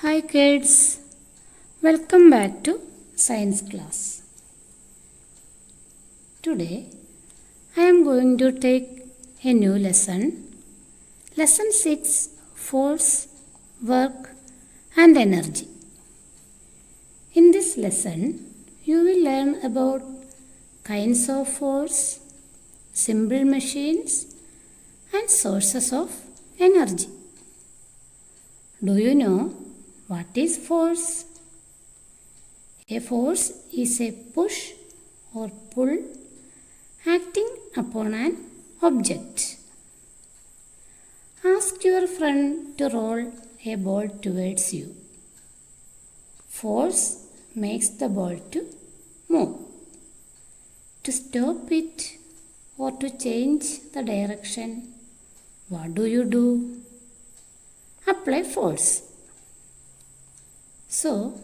Hi kids, welcome back to science class. Today I am going to take a new lesson. Lesson 6, Force, Work and Energy. In this lesson you will learn about kinds of force, simple machines and sources of energy. Do you know what is force? A force is a push or pull acting upon an object. Ask your friend to roll a ball towards you. Force makes the ball to move. To stop it or to change the direction, what do? Apply force. So,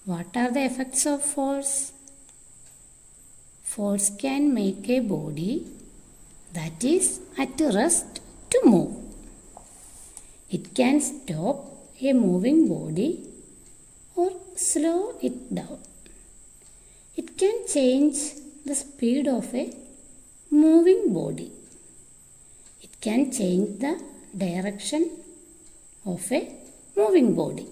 what are the effects of force? Force can make a body that is at rest to move. It can stop a moving body or slow it down. It can change the speed of a moving body. It can change the direction of a moving body.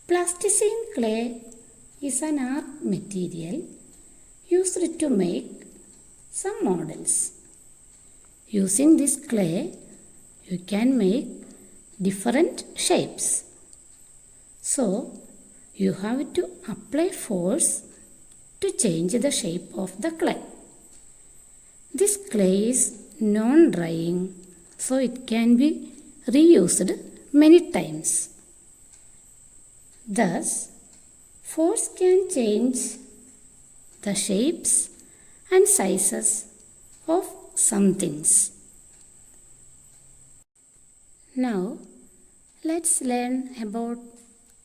Plasticine clay is an art material used to make some models. Using this clay, you can make different shapes. So, you have to apply force to change the shape of the clay. This clay is non-drying, so it can be reused many times. Thus, force can change the shapes and sizes of some things. Now, let's learn about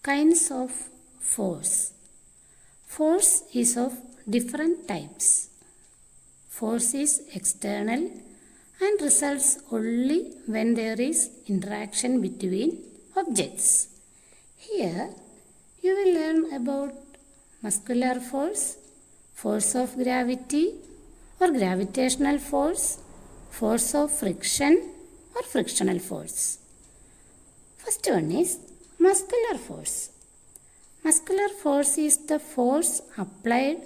kinds of force. Force is of different types. Force is external and results only when there is interaction between objects. Here, you will learn about muscular force, force of gravity or gravitational force, force of friction or frictional force. First one is muscular force. Muscular force is the force applied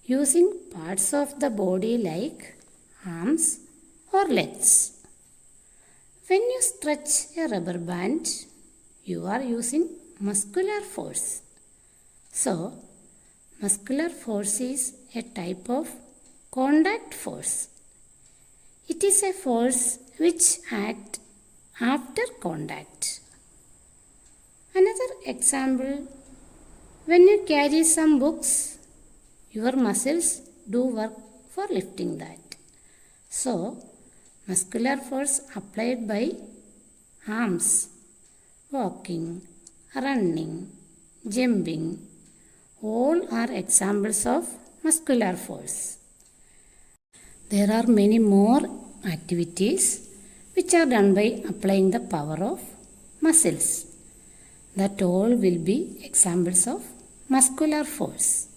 using parts of the body like arms or legs. When you stretch a rubber band, you are using muscular force. So, muscular force is a type of contact force. It is a force which acts after contact. Another example, when you carry some books, your muscles do work for lifting that. So, muscular force applied by arms, walking, running, jumping, all are examples of muscular force. There are many more activities which are done by applying the power of muscles. That all will be examples of muscular force.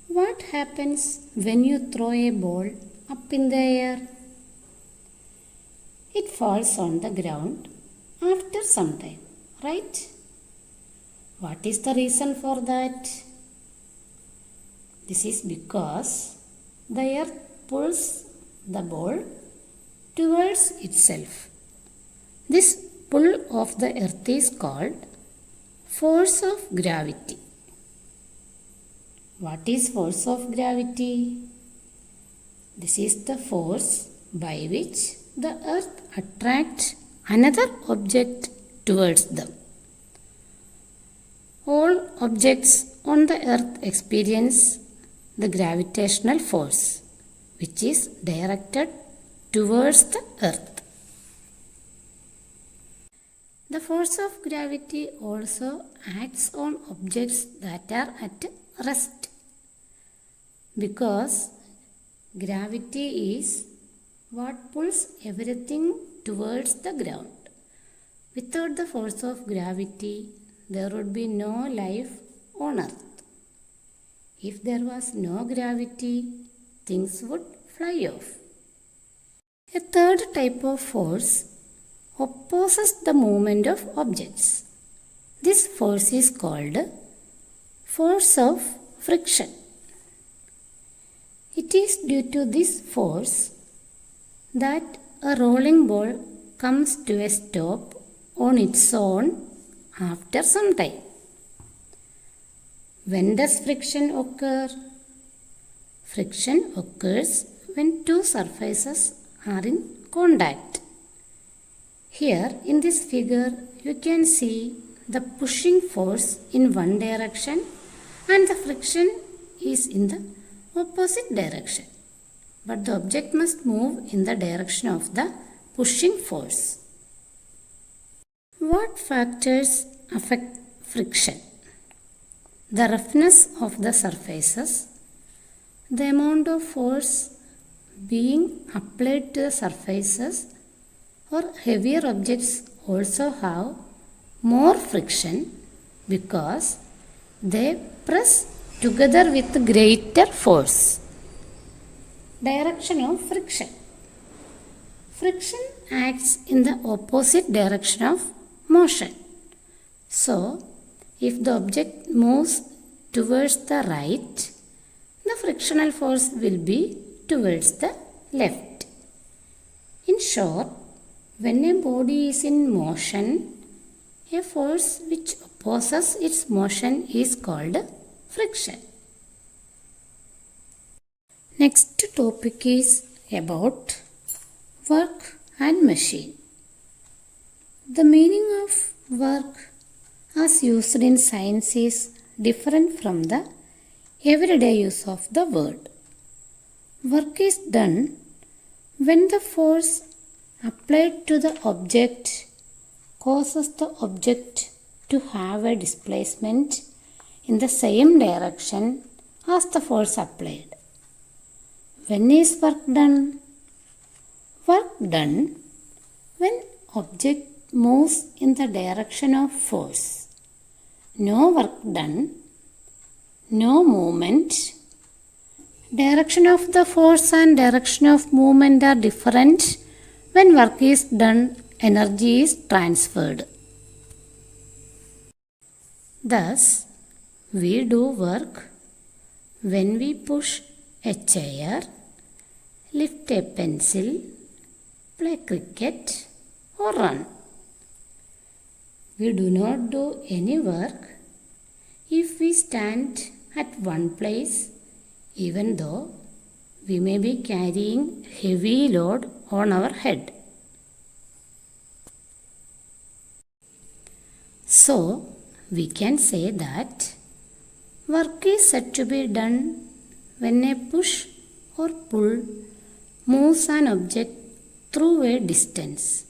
What happens when you throw a ball up in the air? It falls on the ground after some time, right? What is the reason for that? This is because the earth pulls the ball towards itself. This pull of the earth is called force of gravity. What is force of gravity? This is the force by which the earth attracts another object towards them. All objects on the earth experience the gravitational force which is directed towards the earth. The force of gravity also acts on objects that are at rest, because gravity is what pulls everything towards the ground. Without the force of gravity, there would be no life on earth. If there was no gravity, things would fly off. A third type of force opposes the movement of objects. This force is called force of friction. It is due to this force that a rolling ball comes to a stop on its own after some time. When does friction occur? Friction occurs when two surfaces are in contact. Here in this figure you can see the pushing force in one direction and the friction is in the opposite direction. But the object must move in the direction of the pushing force. What factors affect friction? The roughness of the surfaces, the amount of force being applied to the surfaces, or heavier objects also have more friction because they press together with greater force. Direction of friction. Friction acts in the opposite direction of motion. So, if the object moves towards the right, the frictional force will be towards the left. In short, when a body is in motion, a force which opposes its motion is called friction. Next topic is about work and machine. The meaning of work as used in science is different from the everyday use of the word. Work is done when the force applied to the object causes the object to have a displacement in the same direction as the force applied. When is work done? Work done when object moves in the direction of force. No work done, no movement. Direction of the force and direction of movement are different. When work is done, energy is transferred. Thus, we do work when we push a chair, lift a pencil, play cricket or run. We do not do any work if we stand at one place, even though we may be carrying heavy load on our head. So, we can say that work is said to be done when a push or pull moves an object through a distance.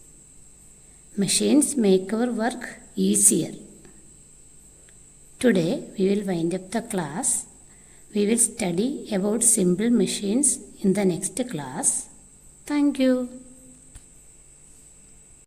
Machines make our work easier. Today we will wind up the class. We will study about simple machines in the next class. Thank you.